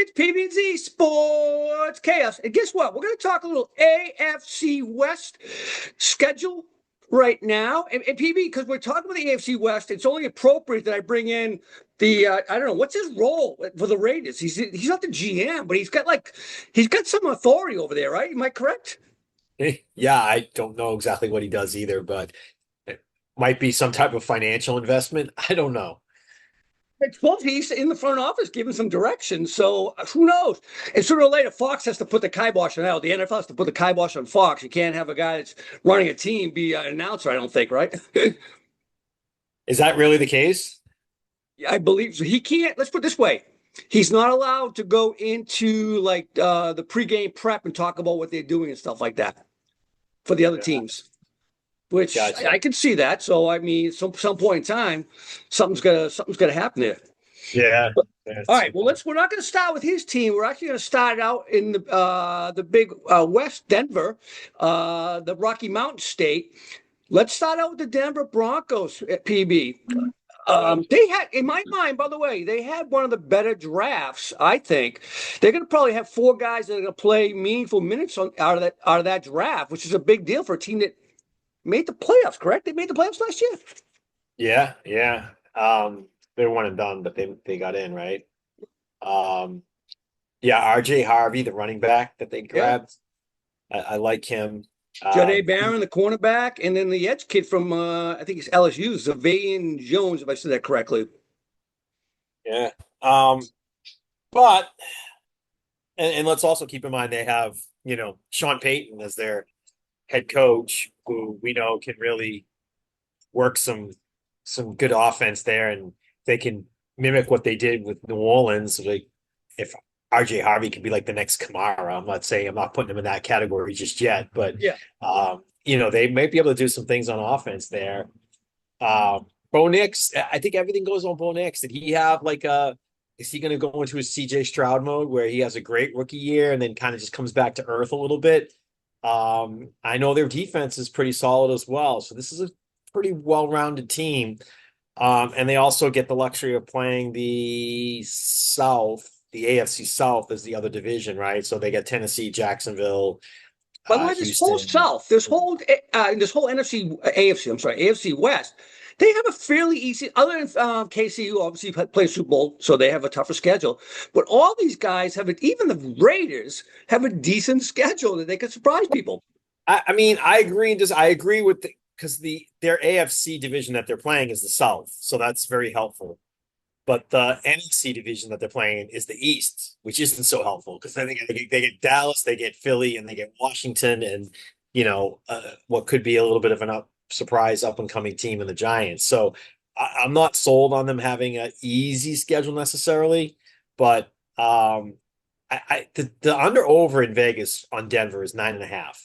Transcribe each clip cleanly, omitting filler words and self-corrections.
It's PBZ Sports Chaos. And guess what? We're going to talk a little AFC West schedule right now. And PB, because we're talking about the AFC West, it's only appropriate that I bring in the, I don't know, what's his role for the Raiders? He's not the GM, but he's got some authority over there, right? Am I correct? Yeah, I don't know exactly what he does either, but it might be some type of financial investment. I don't know. I suppose he's in the front office giving some direction. So who knows? And sooner or later, Fox has to put the kibosh on that. The NFL has to put the kibosh on Fox. You can't have a guy that's running a team be an announcer, I don't think, right? Is that really the case? I believe so. He can't. Let's put it this way. He's not allowed to go into like the pregame prep and talk about what they're doing and stuff like that for the other Yeah, teams. Which I gotcha. can see that. So I mean, some point in time, something's gonna happen there. Yeah, All that's right. Well, we're not going to start with his team. We're actually going to start out in the big West Denver, the Rocky Mountain State. Let's start out with the Denver Broncos at PB. good. They had, in my mind, by the way, they had one of the better drafts. I think they're going to probably have four guys that are going to play meaningful minutes out of that draft, which is a big deal for a team that made the playoffs. Correct? They made the playoffs last year. Yeah, yeah. They're one and done, but they got in, right? Um, yeah, RJ Harvey, the running back that they Yeah. grabbed. I like him. Jade Um, Barron, the cornerback, and then the edge kid from I think it's LSU, Zavain Jones, if I said that correctly. yeah. Um, but and let's also keep in mind they have, Sean Payton as their head coach, who we know can really work some good offense there, and they can mimic what they did with New Orleans. Like if RJ Harvey could be like the next Kamara, I'm not putting him in that category just yet, but Yeah. they might be able to do some things on offense there. Bo Nix, I think everything goes on Bo Nix. Did he have is he going to go into his CJ Stroud mode where he has a great rookie year and then kind of just comes back to earth a little bit? I know their defense is pretty solid as well. So this is a pretty well-rounded team. And they also get the luxury of playing the AFC South as the other division, right? So they get Tennessee, Jacksonville, By the way, this whole Houston. South, this whole NFC, AFC, I'm sorry, AFC West, they have a fairly easy, other than KC, who obviously play Super Bowl, so they have a tougher schedule. But all these guys have it. Even the Raiders have a decent schedule that they can surprise people. I mean, I agree. I agree with because their AFC division that they're playing is the South, so that's very helpful. But the NFC division that they're playing is the East, which isn't so helpful because then they get Dallas, they get Philly, and they get Washington, and what could be a little bit of an surprise up and coming team in the Giants. So I'm not sold on them having an easy schedule necessarily, but the under over in Vegas on Denver is 9.5,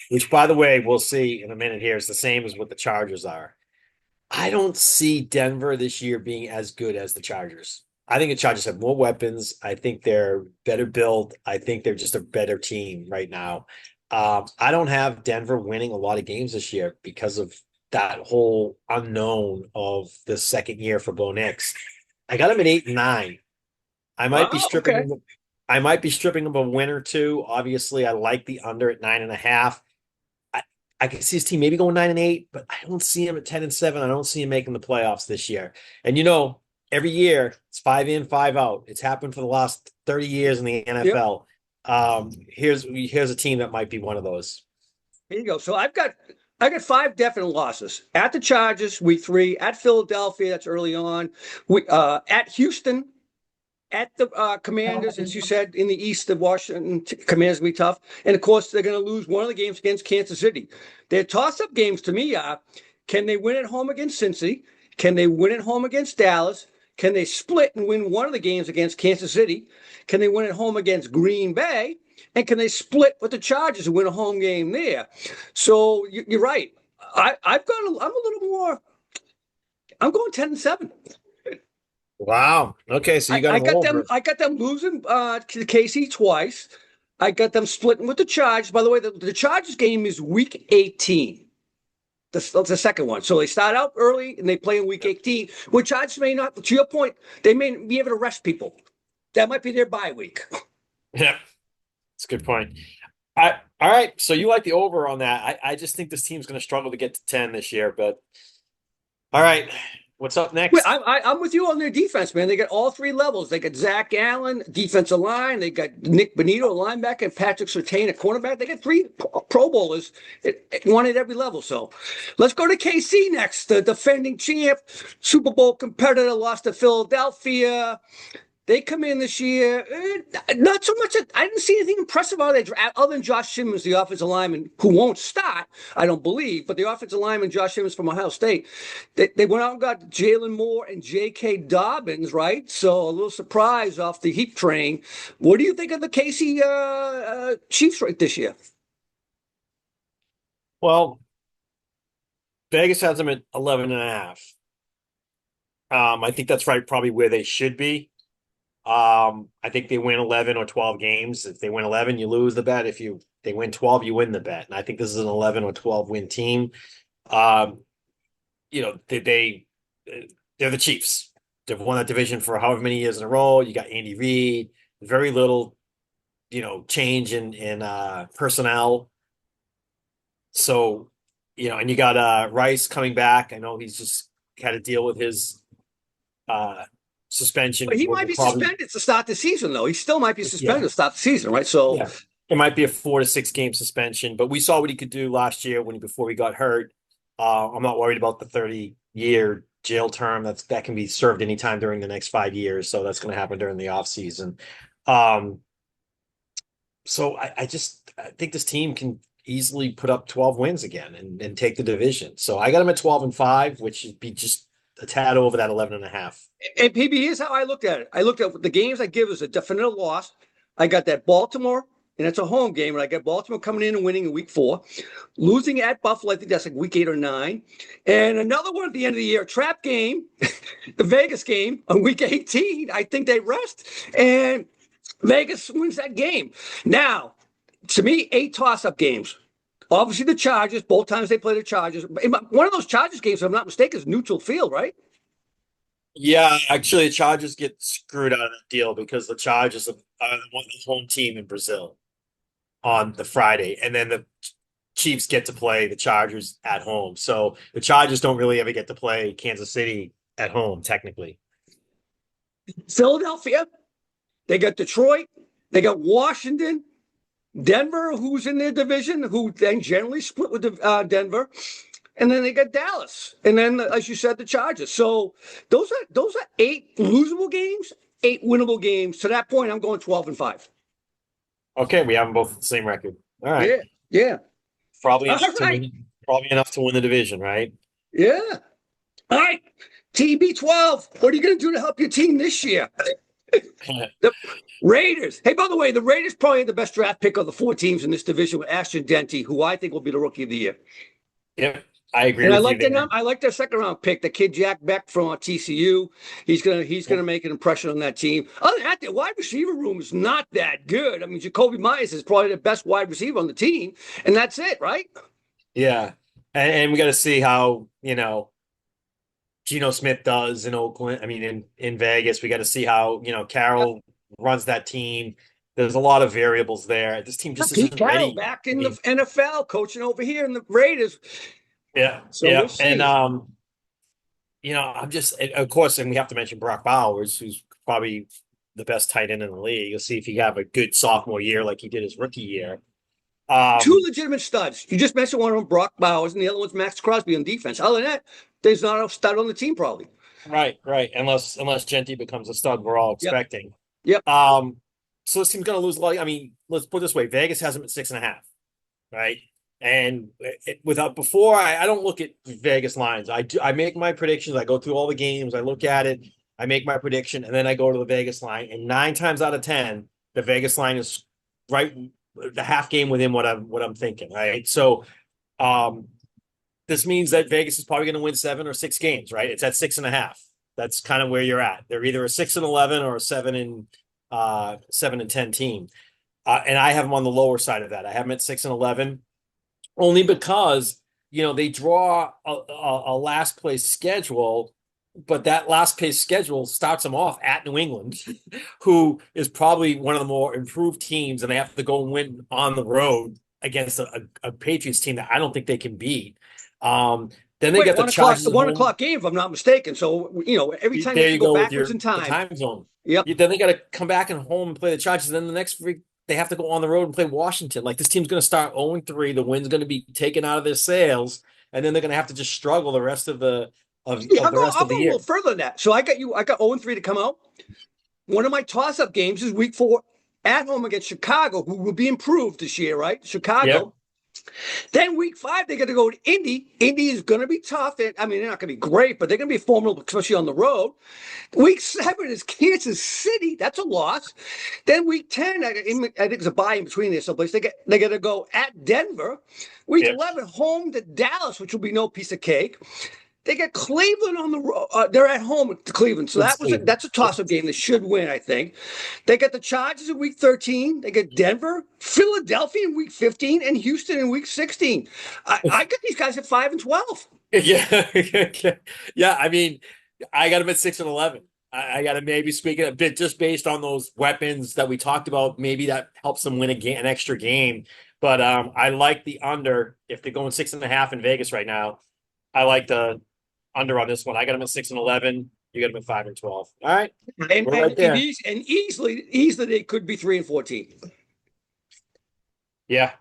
which by the way we'll see in a minute here is the same as what the Chargers are. I don't see Denver this year being as good as the Chargers. I think the Chargers have more weapons. I think they're better built. I think they're just a better team right now. I don't have Denver winning a lot of games this year because of that whole unknown of the second year for Bo Nix. I got him at 8-9. I might be Wow. stripping Okay. him. I might be stripping him a win or two. Obviously, I like the under at 9.5. I can see his team maybe going 9-8, but I don't see him at 10-7. I don't see him making the playoffs this year. And every year it's 5 in, 5 out. It's happened for the last 30 years in the Yep. NFL. Here's a team that might be one of those. Here you go. So I got five definite losses at the Chargers, week 3, at Philadelphia, that's early on, at Houston, at the Commanders, as you said, in the East, the Washington Commanders will be tough. And of course, they're going to lose one of the games against Kansas City. Their toss-up games to me are: can they win at home against Cincy? Can they win at home against Dallas? Can they split and win one of the games against Kansas City? Can they win at home against Green Bay? And can they split with the Chargers and win a home game there? So you're right. I'm a little more. I'm going 10-7. Wow. Okay, so you got I him got them. over. I got them losing to KC twice. I got them splitting with the Chargers. By the way, the Chargers game is week 18. That's the second one. So they start out early and they play in week 18, which Chargers may not. To your point, they may be able to rest people. that might be their bye week. Yeah, that's a good point. All right. So you like the over on that. I just think this team's going to struggle to get to 10 this year, but all right. What's up Wait, next? I'm with you on their defense, man. They got all three levels. They got Zach Allen, defensive line. They got Nick Bonito, linebacker, and Patrick Surtain, a cornerback. They got three Pro Bowlers, one at every level. So let's go to KC next. The defending champ, Super Bowl competitor, lost to Philadelphia. They come in this year, not so much. I didn't see anything impressive out of that, other than Josh Simmons, the offensive lineman, who won't start, I don't believe. But the offensive lineman, Josh Simmons from Ohio State, they went out and got Jalen Moore and J.K. Dobbins, right? So a little surprise off the heap train. What do you think of the Casey Chiefs right this year? Well, Vegas has them at 11 and a half. I think that's right, probably where they should be. I think they win 11 or 12 games. If they win 11, you lose the bet. If they win 12, you win the bet. And I think this is an 11 or 12 win team. Um, they're the Chiefs. They've won that division for however many years in a row. You got Andy Reid, very little, change in personnel. So, and you got Rice coming back. I know he's just had to deal with his suspension. But he might be suspended to start the season, though. He still might be suspended to start the season, right? So yeah, it might be a 4 to 6 game suspension. But we saw what he could do last year before he got hurt. I'm not worried about the 30-year jail term. That can be served anytime during the next 5 years. So that's going to happen during the offseason. So I think this team can easily put up 12 wins again and take the division. So I got them at 12-5, which would be just a tad over that 11 and a half. And PB, here's how I looked at it. I looked at the games I give as a definite loss. I got that Baltimore, and it's a home game, and I got Baltimore coming in and winning in week 4. Losing at Buffalo, I think that's like week 8 or 9. And another one at the end of the year, trap game, the Vegas game on week 18. I think they rest, and Vegas wins that game. Now, to me, 8 toss-up games. Obviously, the Chargers, both times they play the Chargers. One of those Chargers games, if I'm not mistaken, is neutral field, right? Yeah, actually, the Chargers get screwed out of that deal because the Chargers are the home team in Brazil on the Friday, and then the Chiefs get to play the Chargers at home. So the Chargers don't really ever get to play Kansas City at home, technically. Philadelphia, they got Detroit, they got Washington, Denver, who's in their division, who then generally split with Denver, and then they got Dallas, and then as you said, the Chargers. So those are 8 losable games, 8 winnable games. To that point, I'm going 12-5. Okay, we have them both the same record. All right, Yeah. probably All enough right. probably enough to win the division, right? Yeah. All right. TB12, what are you going to do to help your team this year? The Raiders. Hey, by the way, the Raiders probably had the best draft pick of the 4 teams in this division with Ashton Denty, who I think will be the rookie of the year. Yep, I agree And with I like you. I like their second round pick, the kid Jack Beck from TCU. He's gonna make an impression on that team. Other than that, the wide receiver room is not that good. I mean, Jacoby Myers is probably the best wide receiver on the team, and that's it, right? Yeah, and we got to see how Geno Smith does in Oakland. I mean, in Vegas, we got to see how Carroll runs that team. There's a lot of variables there. This team just Pete isn't Carroll ready. back in the NFL, coaching over here in the Raiders. Yeah, So yeah, we'll see. and I'm just, of course, and we have to mention Brock Bowers, who's probably the best tight end in the league. You'll see if he have a good sophomore year like he did his rookie year. 2 legitimate studs. You just mentioned one of them, Brock Bowers, and the other one's Max Crosby on defense. Other than that, there's not a stud on the team, probably. Right. Unless Gentry becomes a stud, we're all Yep. expecting. Yep. So this team's going to lose a lot. I mean, let's put it this way: Vegas has them at 6.5, right? And before I don't look at Vegas lines. I make my predictions. I go through all the games. I look at it. I make my prediction, and then I go to the Vegas line. And 9 times out of 10, the Vegas line is right the half game within what I'm thinking. Right. So, this means that Vegas is probably going to win 7 or 6 games. Right. It's at 6.5. That's kind of where you're at. They're either a 6-11 or a 7-10 team. And I have them on the lower side of that. I have them at 6-11. Only because, they draw a last place schedule but that last pace schedule starts them off at New England, who is probably one of the more improved teams, and they have to go and win on the road against a Patriots team that I don't think they can beat. Then they Wait, get the Chargers the at one home. o'clock game, if I'm not mistaken. So, every time you There have to you go go with backwards your in the time. time zone. Yep. Then they got to come back and home and play the Chargers. And then the next week they have to go on the road and play Washington. Like this team's going to start 0-3. The win's going to be taken out of their sails, and then they're going to have to just struggle the rest of the Yeah, of the rest I'll of the go a year. little further than that. So I got 0-3 to come out. One of my toss-up games is week 4 at home against Chicago, who will be improved this year, right? Yep. Chicago. Then week 5, they're going to go to Indy. Indy is going to be tough. I mean, they're not going to be great, but they're going to be formidable, especially on the road. Week 7 is Kansas City. That's a loss. Then week 10, I think it's a bye in between there someplace. They're going to go at Denver. Week Yep. 11, home to Dallas, which will be no piece of cake. They get Cleveland on the road. They're at home at Cleveland, so that's a toss-up game. They should win, I think. They get the Chargers in week 13. They get Denver, Philadelphia in week 15, and Houston in week 16. I got these guys at 5-12. Yeah. Yeah. I mean, I got them at 6-11. I got to maybe speak it a bit just based on those weapons that we talked about. Maybe that helps them win an extra game. But I like the under if they're going 6.5 in Vegas right now. I like the under on this one. I got them at 6-11. You got them at 5-12. All right, And, we're and, right there. and easily they could be 3-14. Yeah.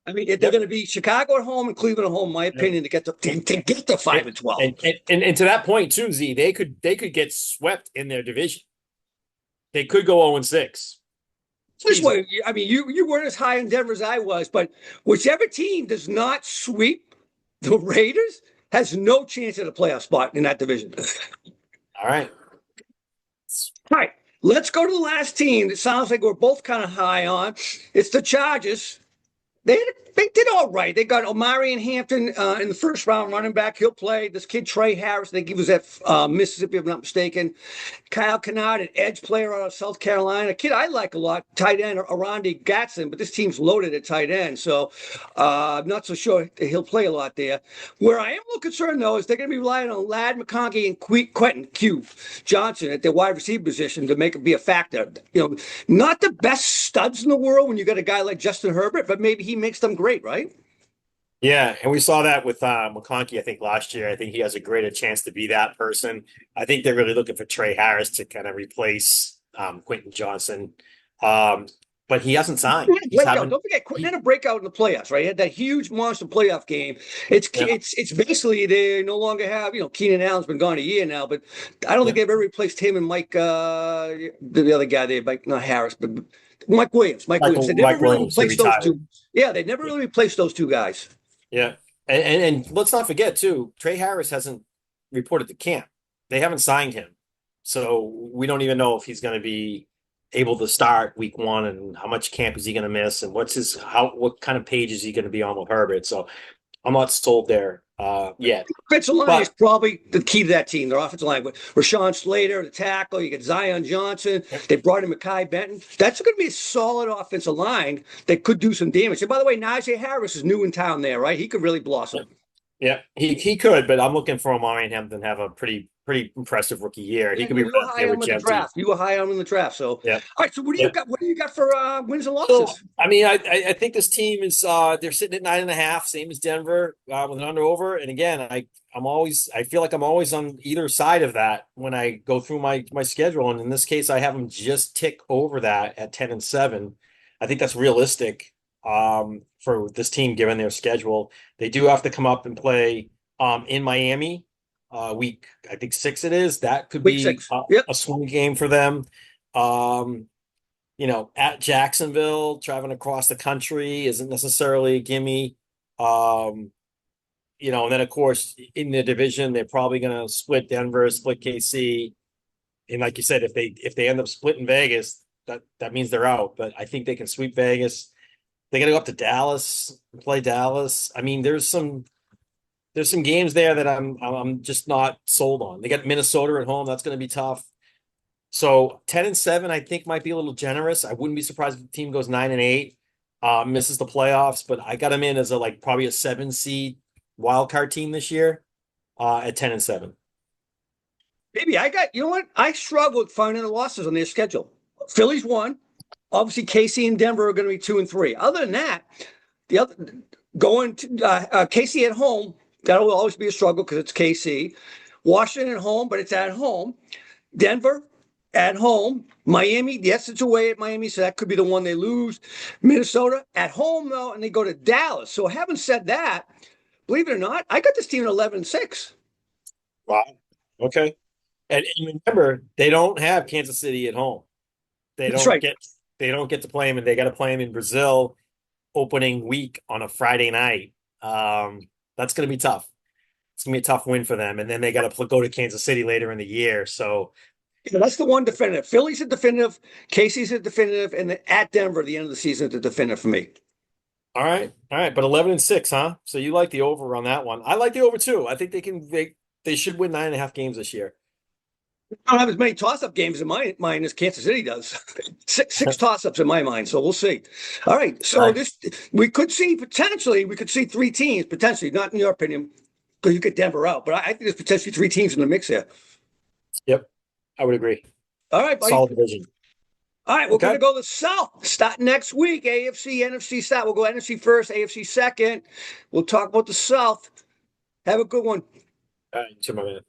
I mean, if they're going to be Chicago at home and Cleveland at home, in my Yep. opinion, to get to 5-12. And to that point too, Z, they could get swept in their division. They could go 0-6. This way, I mean, you weren't as high in Denver as I was, but whichever team does not sweep the Raiders has no chance at a playoff spot in that division. All right. All right, let's go to the last team. It sounds like we're both kind of high on. It's the Chargers. They did all right. They got Omari and Hampton in the first round, running back. He'll play. This kid Trey Harris, they give us at Mississippi, if I'm not mistaken. Kyle Kennard, an edge player out of South Carolina, a kid I like a lot. Tight end Arandi Gatson, but this team's loaded at tight end, so I'm not so sure he'll play a lot there. Where I am a little concerned though is they're going to be relying on Ladd McConkey and Quentin Q Johnson at their wide receiver position to make it be a factor. Not the best studs in the world when you got a guy like Justin Herbert, but maybe he makes them great, right? Yeah, and we saw that with McConkey, I think, last year. I think he has a greater chance to be that person. I think they're really looking for Trey Harris to kind of replace Quentin Johnson. But he hasn't signed. Don't forget, Quentin had a breakout in the playoffs, right? He had that huge monster playoff game. It's basically they no longer have, Keenan Allen's been gone a year now, but I don't think they've ever replaced him and Mike, the other guy there, Mike, not Harris, but Mike Williams. Mike Williams. They never really replaced those two. Yeah, they never really replaced those two guys. Yeah. And let's not forget, too, Trey Harris hasn't reported to camp. They haven't signed him. So we don't even know if he's going to be able to start week 1 and how much camp is he going to miss and what kind of page is he going to be on with Herbert. So I'm not sold there yet. Offensive line is probably the key to that team. Their offensive line with Rashawn Slater, the tackle. You get Zion Johnson. They brought in Mekhi Benton. That's going to be a solid offensive line that could do some damage. And by the way, Najee Harris is new in town there, right? He could really blossom. Yeah, he could, but I'm looking for Omari and Hampton to have a pretty impressive rookie year. He could be right there with the draft. You were high on him in the draft. So yeah. All right. So what do you got? What do you got for wins and losses? So, I mean, I think this team is they're sitting at 9.5, same as Denver with an under over. And again, I feel like I'm always on either side of that when I go through my schedule. And in this case, I have them just tick over that at 10-7. I think that's realistic for this team given their schedule. They do have to come up and play in Miami. Week, I think 6 it is. That could be a swing game for them. At Jacksonville, traveling across the country isn't necessarily a gimme. And then of course in the division, they're probably going to split Denver, split KC. And like you said, if they end up splitting Vegas, that means they're out. But I think they can sweep Vegas. They got to go up to Dallas and play Dallas. I mean, there's some games there that I'm just not sold on. They got Minnesota at home. That's going to be tough. So 10-7, I think might be a little generous. I wouldn't be surprised if the team goes 9-8, misses the playoffs, but I got them in as probably a 7 seed wild card team this year, at 10-7. Maybe you know what? I struggled finding the losses on their schedule. Philly's won. Obviously, KC and Denver are going to be 2 and 3. Other than that, the other going to KC at home, that will always be a struggle because it's KC. Washington at home, but it's at home. Denver at home. Miami, yes, it's away at Miami, so that could be the one they lose. Minnesota at home, though, and they go to Dallas. So having said that, believe it or not, I got this team at 11-6. Wow. Okay. And remember, they don't have Kansas City at home. They That's don't right. get they don't get to play them, and they got to play them in Brazil opening week on a Friday night. That's going to be tough. It's going to be a tough win for them, and then they got to go to Kansas City later in the year. So, Yeah, that's the one definitive. Philly's a definitive, Casey's a definitive, and then at Denver, the end of the season is a definitive for me. all right, but 11-6, huh? So you like the over on that one? I like the over too. I think they should win 9.5 games this year. I don't have as many toss-up games in my mind as Kansas City does. Six toss-ups in my mind, so we'll see. All right, so Right. this we could see 3 teams potentially, not in your opinion, because you get Denver out, but I think there's potentially 3 teams in the mix here. Yep, I would agree. All right, buddy. Solid division. All right, we're Okay. going to go to the South. Start next week. AFC, NFC start. We'll go NFC first, AFC second. We'll talk about the South. Have a good one. All right, my man.